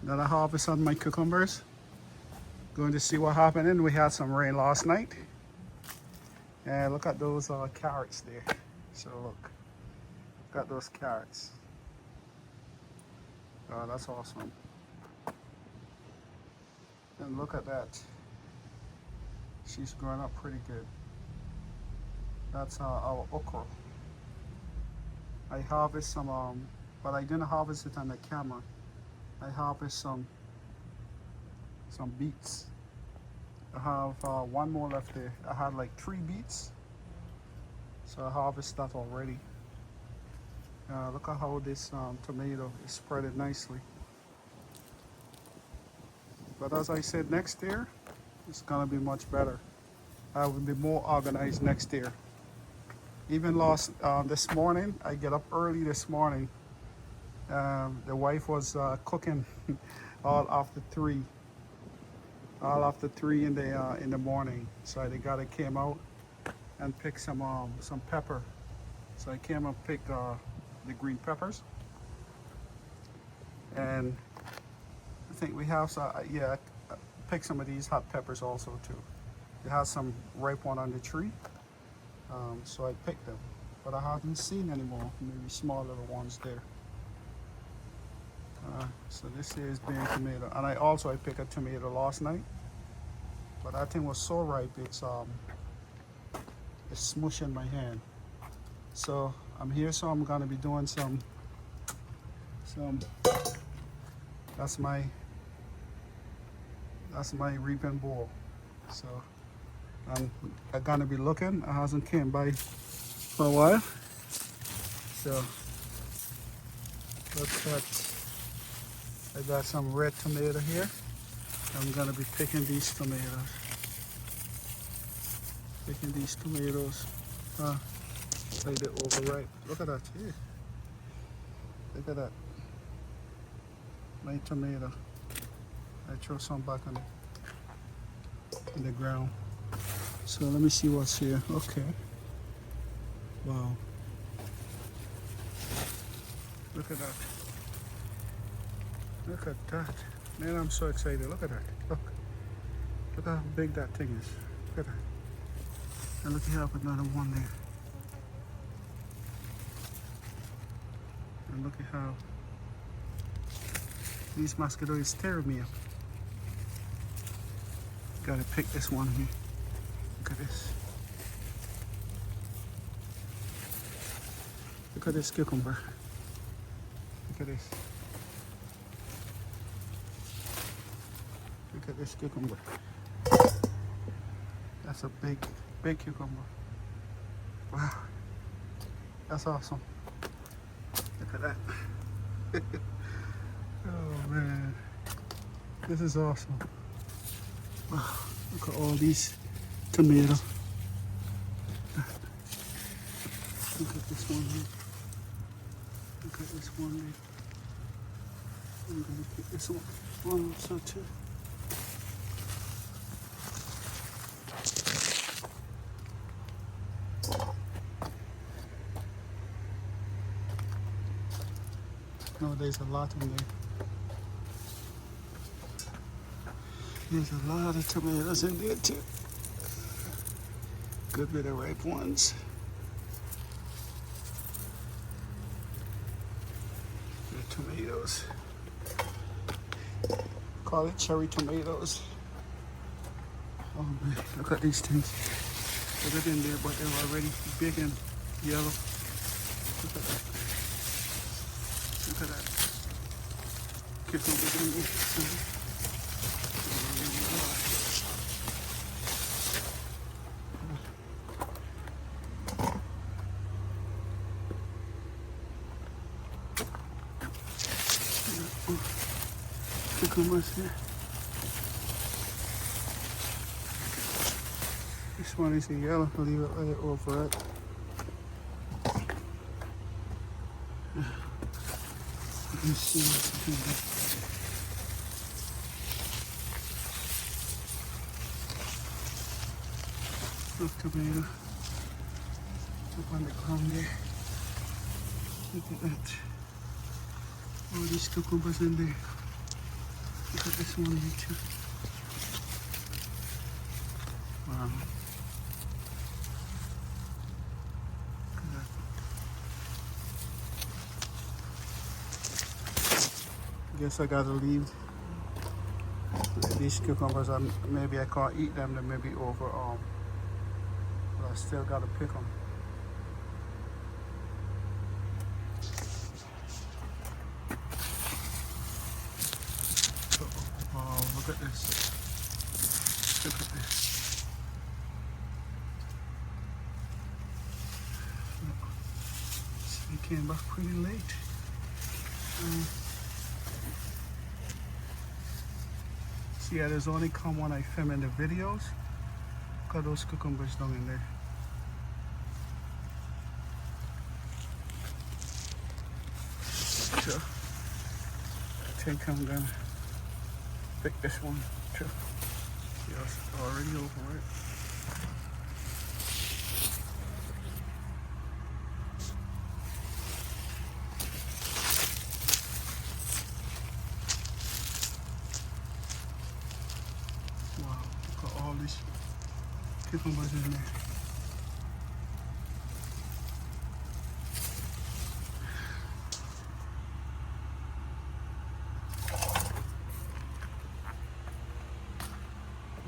Another harvest on my cucumbers. Going to see what happened. And we had some rain last night. And look at those carrots there. So look at those carrots. Oh, that's awesome. And look at that. She's growing up pretty good. That's our okra. I harvest some, but I didn't harvest it on the camera. I harvest some beets. I have one more left there. I had like 3 beets, so I harvest that already. Look at how this tomato is spreaded nicely. But as I said, next year it's gonna be much better. I will be more organized next year. Even this morning, I get up early this morning. The wife was cooking all after 3 in the morning. So I came out and picked some pepper. So I came and picked the green peppers, and I think we have I picked some of these hot peppers also too. It has some ripe one on the tree, so I picked them, but I haven't seen any more. Maybe small little ones there. So this here is being tomato, and I picked a tomato last night, but that thing was so ripe it's smushing my hand. So I'm here, so I'm gonna be doing some. That's my reaping bowl. So I'm gonna be looking. I hasn't came by for a while. So look at. I got some red tomato here. I'm gonna be picking these tomatoes. Like they're overripe. Look at that here. Look at that. My tomato. I throw some back in the ground. So let me see what's here. Okay. Wow. Look at that. Look at that. Man, I'm so excited. Look at that. Look how big that thing is. Look at that. And look, you have another one there. And look at how these mosquitoes tearing me up. Gotta pick this one here. Look at this. Look at this cucumber. Look at this. Look at this cucumber. That's a big cucumber. Wow. That's awesome. Look at that. Oh man. This is awesome. Wow. Look at all these tomatoes. Look at this one here. Look at this one there. I'm gonna pick this one also too. No, there's a lot in there. There's a lot of tomatoes in there too. Good bit of ripe ones. The tomatoes. Call it cherry tomatoes. Oh man, look at these things. They're in there, but they're already big and yellow. Look at that. Look at that. Cucumber in there. Cucumbers here. This one is a yellow. I'll leave it right over it. You can see what's in there. Look, tomato. Up on the ground there. Look at that. All these cucumbers in there. Look at this one here too. Wow. Guess I gotta leave these cucumbers. Maybe I can't eat them. They may be over. But I still gotta pick them. Oh, look at this! Look at this! He came back pretty late. See, yeah, there's only come when I film in the videos. Look at those cucumbers down in there. So, I think I'm gonna pick this one too. Yeah, it's already over it. Wow, look at all these cucumbers in there.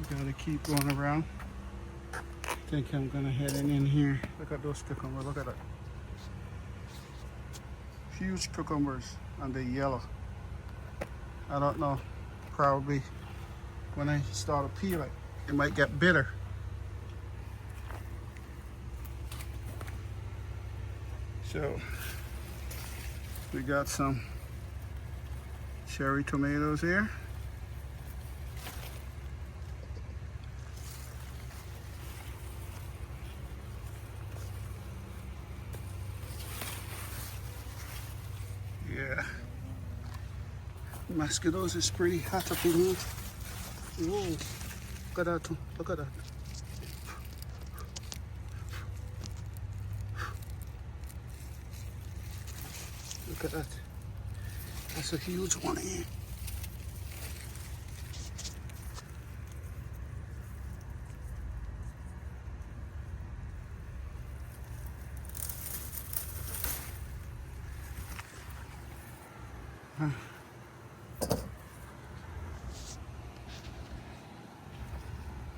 Gotta keep going around. I think I'm gonna head in here. Look at those cucumbers, look at that. Huge cucumbers and they're yellow. I don't know, probably when I start to peel it, it might get bitter. So, we got some cherry tomatoes here. Yeah, mosquitoes is pretty hot up in here. Whoa, look at that, look at that. Look at that. That's a huge one here.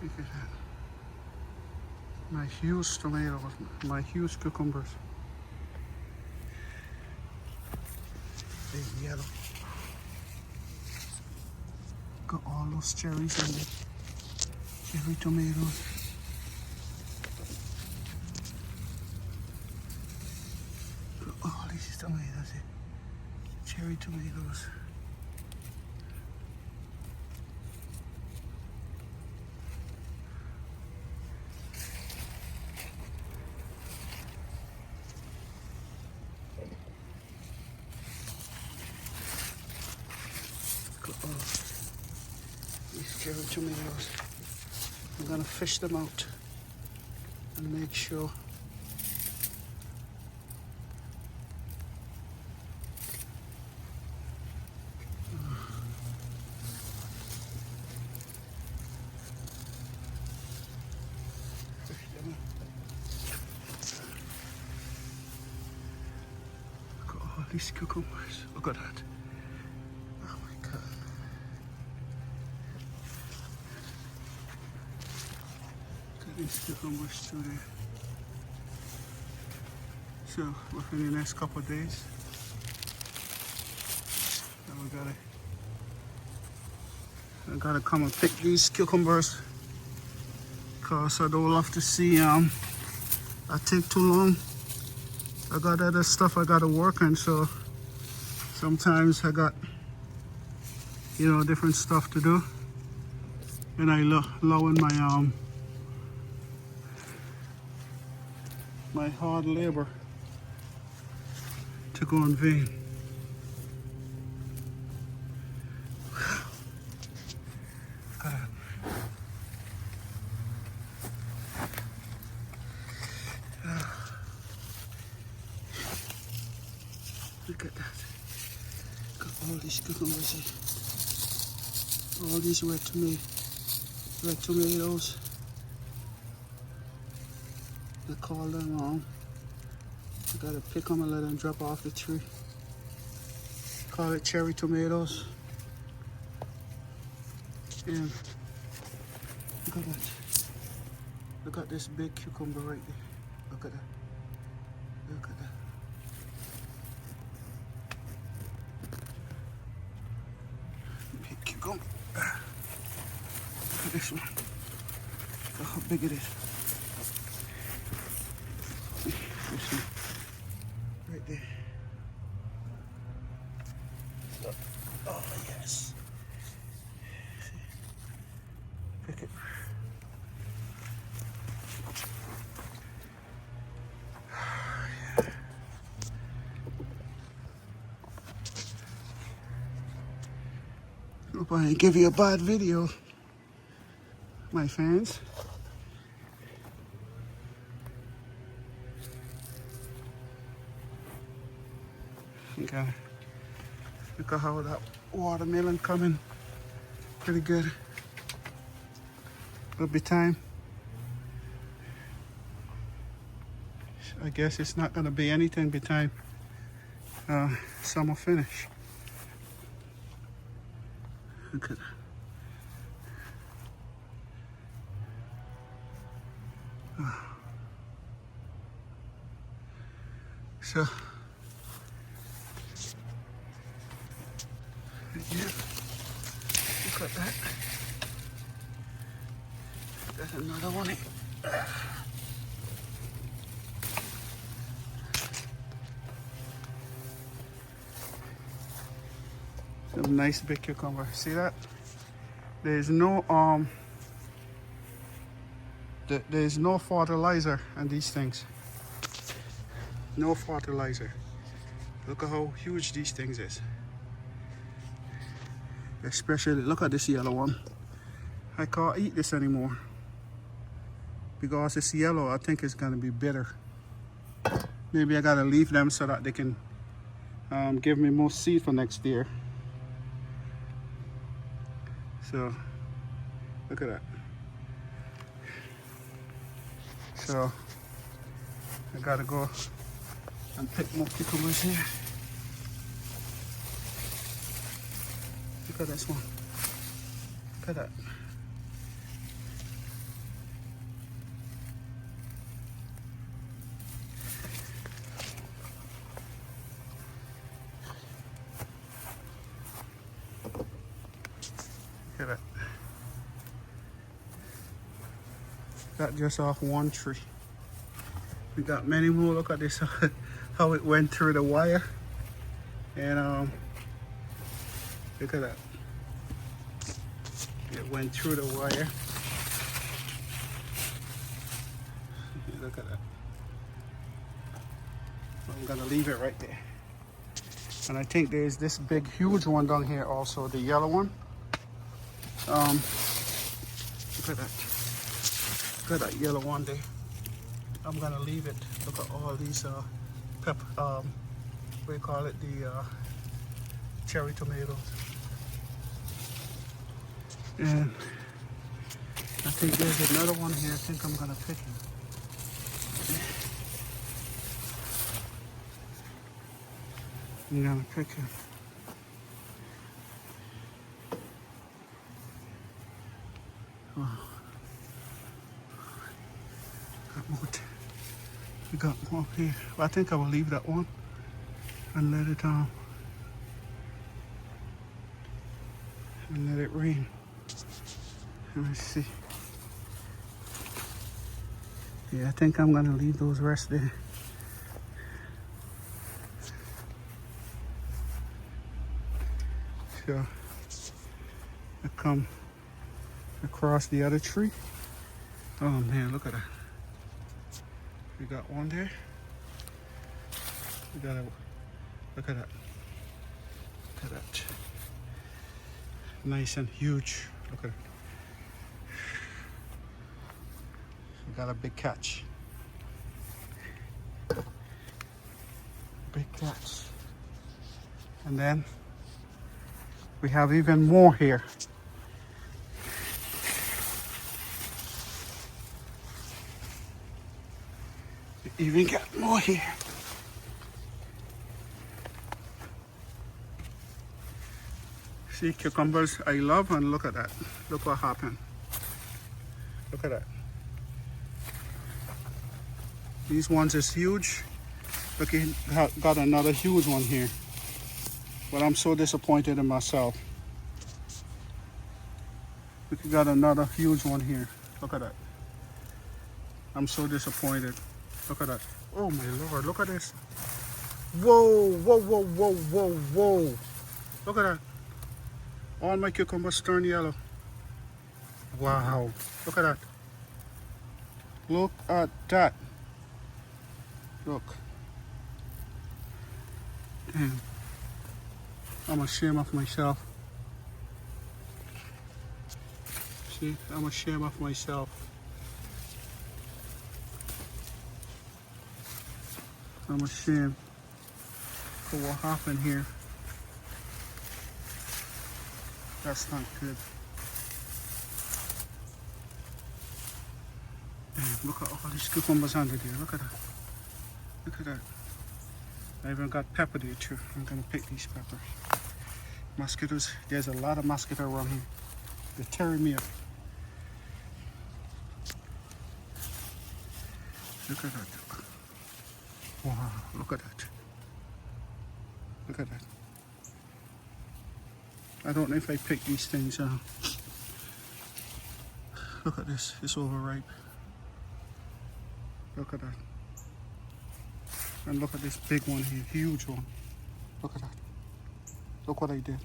Look at that. My huge tomatoes, my huge cucumbers. They're yellow. Got all those cherries in there. Cherry tomatoes. Got all these tomatoes here. Cherry tomatoes. These cherry tomatoes. I'm gonna fish them out and make sure. Fish them out. Look at all these cucumbers. Look at that. Oh my God. These cucumbers too there. So within the next couple of days, I gotta come and pick these cucumbers because I don't love to see I take too long. I got other stuff I gotta work on, so sometimes I got different stuff to do, and I allowing my hard labor to go in vain. Look at that. Got all these cucumbers here. All these red tomatoes. They call them wrong. I gotta pick them and let them drop off the tree. Call it cherry tomatoes. And look at that. Look at this big cucumber right there. Look at that. Look at that. Big cucumber. Look at this one. Look how big it is. This one. Right there. Look. Oh, yes. Pick it. Hope I didn't give you a bad video, my fans. Okay. Look at how that watermelon coming. Pretty good. It'll be time. I guess it's not gonna be anything by time summer finish. Look at that. So, yeah, look at that. There's another one here. Some nice big cucumber. See that? There's no there's no fertilizer on these things. No fertilizer. Look at how huge these things is. Especially look at this yellow one. I can't eat this anymore because it's yellow. I think it's gonna be bitter. Maybe I gotta leave them so that they can give me more seed for next year. So look at that. So I gotta go and pick more cucumbers here. Look at this one. Look at that. Look at that. Got just off one tree. We got many more. Look at this, how it went through the wire. And look at that. It went through the wire. Look at that. I'm gonna leave it right there. And I think there's this big, huge one down here also, the yellow one. Look at that. Look at that yellow one there. I'm gonna leave it. Look at all these what do you call it? The cherry tomatoes. And I think there's another one here. I think I'm gonna pick him. I'm gonna pick him. Wow. We got more up here. I think I will leave that one and let it rain. Let me see. Yeah, I think I'm gonna leave those rest there. So I come across the other tree. Oh man, look at that. We got one there. We got a, look at that. Look at that. Nice and huge. Look at it. We got a big catch. Big catch. And then we have even more here. even got more here. See, cucumbers I love, and look at that. Look what happened. Look at that. These ones is huge. Look, he got another huge one here. But I'm so disappointed in myself. Look, he got another huge one here. Look at that. I'm so disappointed. Look at that. Oh my Lord, look at this. Whoa, whoa, whoa, whoa, whoa, whoa. Look at that. All my cucumbers turn yellow. Wow, look at that. Look at that. Look. Damn. I'm ashamed of myself. See, I'm ashamed of myself. I'm ashamed for what happened here. That's not good. Damn, look at all these cucumbers under there. Look at that. Look at that. I even got pepper there too. I'm gonna pick these peppers. Mosquitoes, there's a lot of mosquitoes around here. They're tearing me up. Look at that. Wow, look at that. Look at that. I don't know if I pick these things. Look at this, it's overripe. Look at that. And look at this big one here, huge one. Look at that. Look what I did.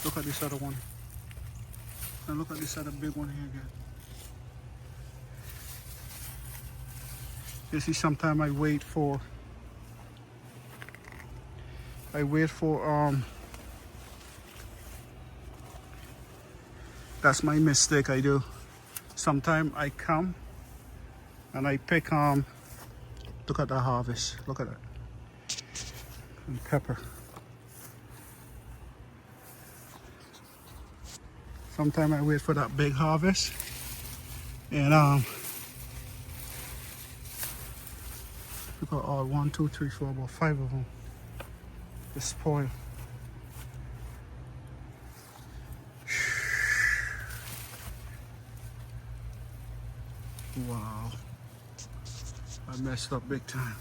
Look at this other one. And look at this other big one here again. You see, sometimes I wait for that's my mistake I do. Sometimes I come and I pick look at the harvest. Look at that. And pepper. Sometimes I wait for that big harvest and look at all 1, 2, 3, 4, about 5 of them. They spoil. Wow. I messed up big time.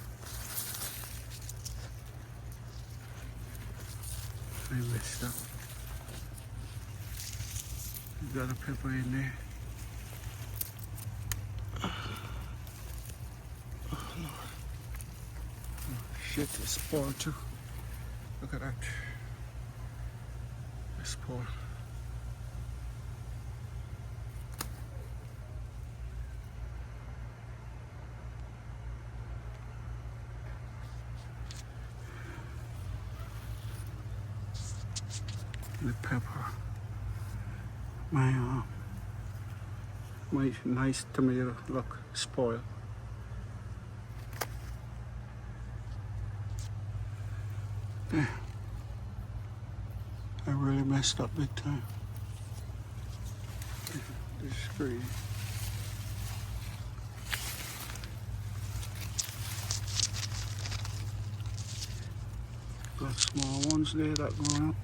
I messed up. Got a pepper in there. Oh Lord. Oh, shit, it's spoiled too. Look at that. It's spoiled. The pepper. My nice tomato, look, spoiled. Yeah. I really messed up big time. This is crazy. Got small ones there that going up.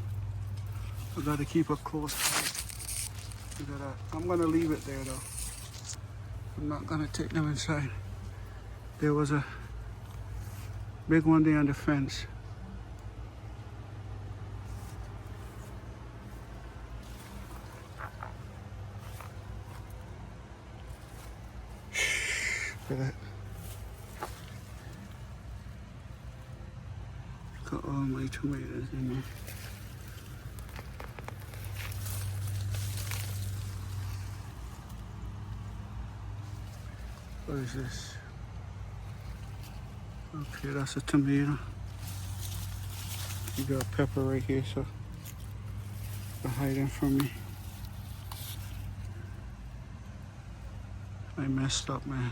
I gotta keep a close eye. Look at that. I'm gonna leave it there though. I'm not gonna take them inside. There was a big one there on the fence. Look at that. Got all my tomatoes in there. What is this? Okay, that's a tomato. You got pepper right here, so they're hiding from me. I messed up, man.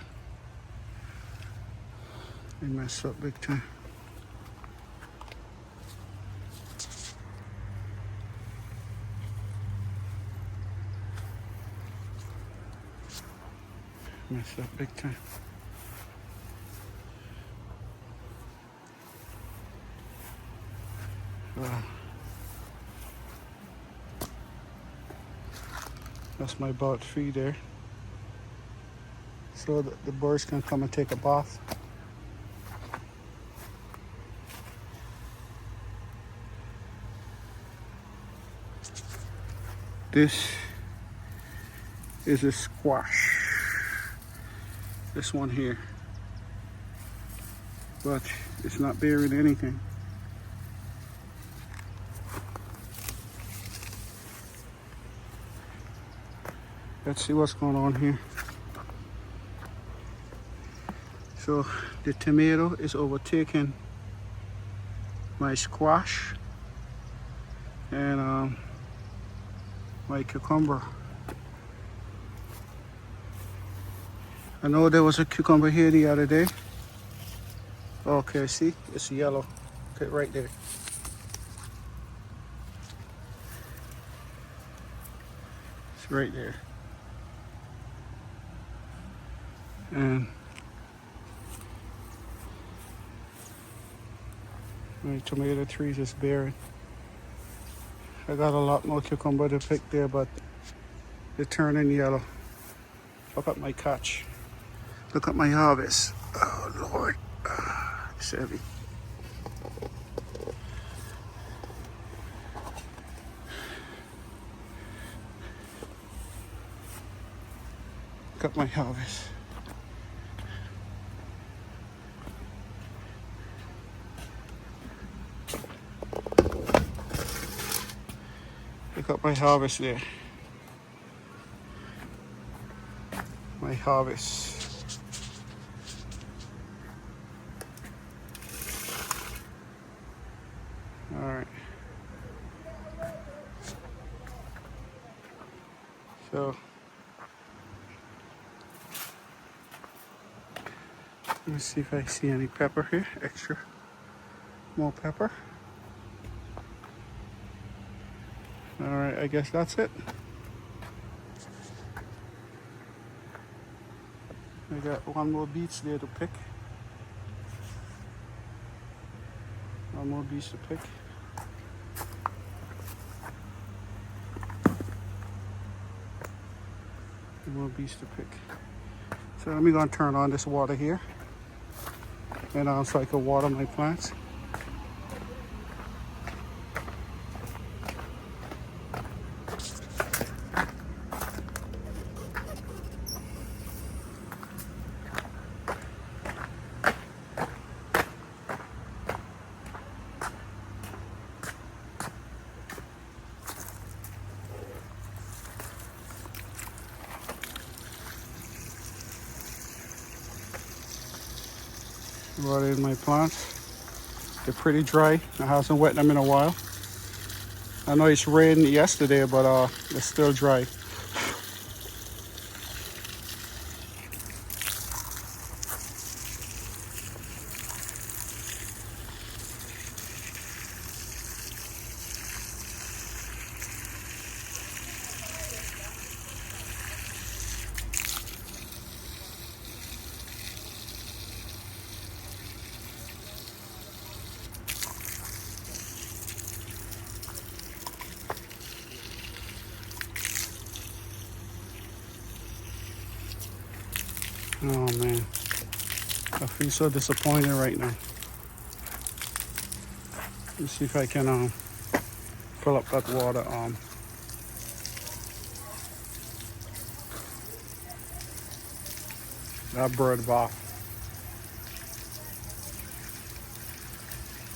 I messed up big time. Messed up big time. That's my bird feed there. So the birds can come and take a bath. This is a squash. This one here. But it's not bearing anything. Let's see what's going on here. So the tomato is overtaking my squash and my cucumber. I know there was a cucumber here the other day. Okay, see, it's yellow. Okay, right there. It's right there. And my tomato trees is bearing. I got a lot more cucumber to pick there, but they're turning yellow. Look at my catch. Look at my harvest. Oh Lord, it's heavy. Look at my harvest. Look at my harvest there. My harvest. All right. So let me see if I see any pepper here. Extra. More pepper. All right, I guess that's it. I got one more beach there to pick. One more beach to pick. One more beach to pick. So let me go and turn on this water here. And so I can water my plants. Watering my plants. They're pretty dry. I hasn't wet them in a while. I know it's rained yesterday, but they're still dry. Oh man, I feel so disappointed right now. Let's see if I can fill up that water. That bird bath.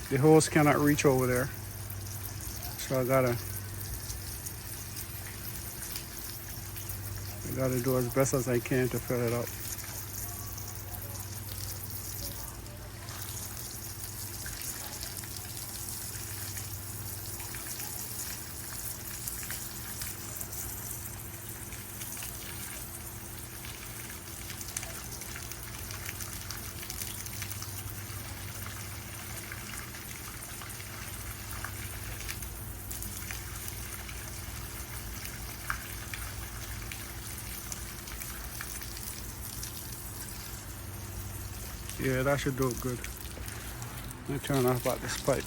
The hose cannot reach over there, so I gotta do as best as I can to fill it up. Yeah, that should do it good. Let me turn off about this pipe.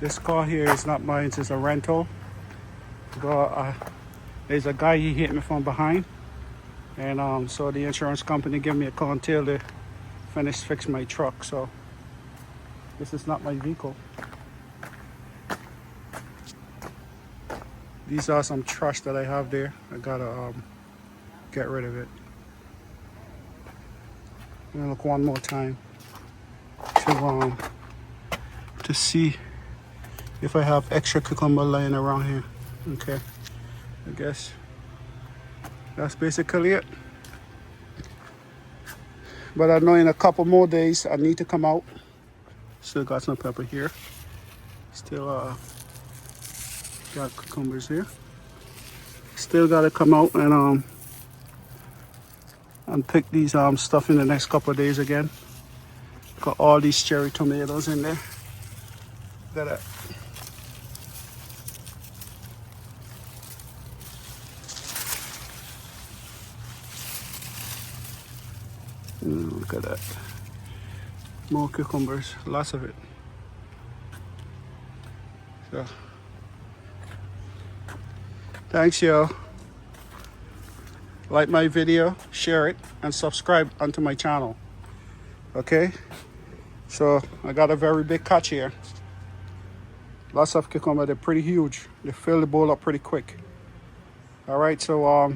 This car here is not mine, it's a rental. There's a guy, he hit me from behind. And so the insurance company gave me a call until they fix my truck. So this is not my vehicle. These are some trash that I have there. I gotta get rid of it. I'm gonna look one more time to see if I have extra cucumber lying around here. Okay, I guess that's basically it. But I know in a couple more days I need to come out. Still got some pepper here. Still got cucumbers here. Still gotta come out and pick these stuff in the next couple of days again. Got all these cherry tomatoes in there. Look at that. Look at that. More cucumbers, lots of it. So, thanks, y'all. Like my video, share it, and subscribe onto my channel. Okay? So, I got a very big catch here. Lots of cucumber, they're pretty huge. They fill the bowl up pretty quick. All right, so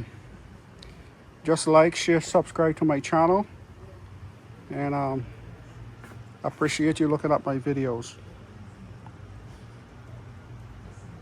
just like, share, subscribe to my channel. And I appreciate you looking at my videos.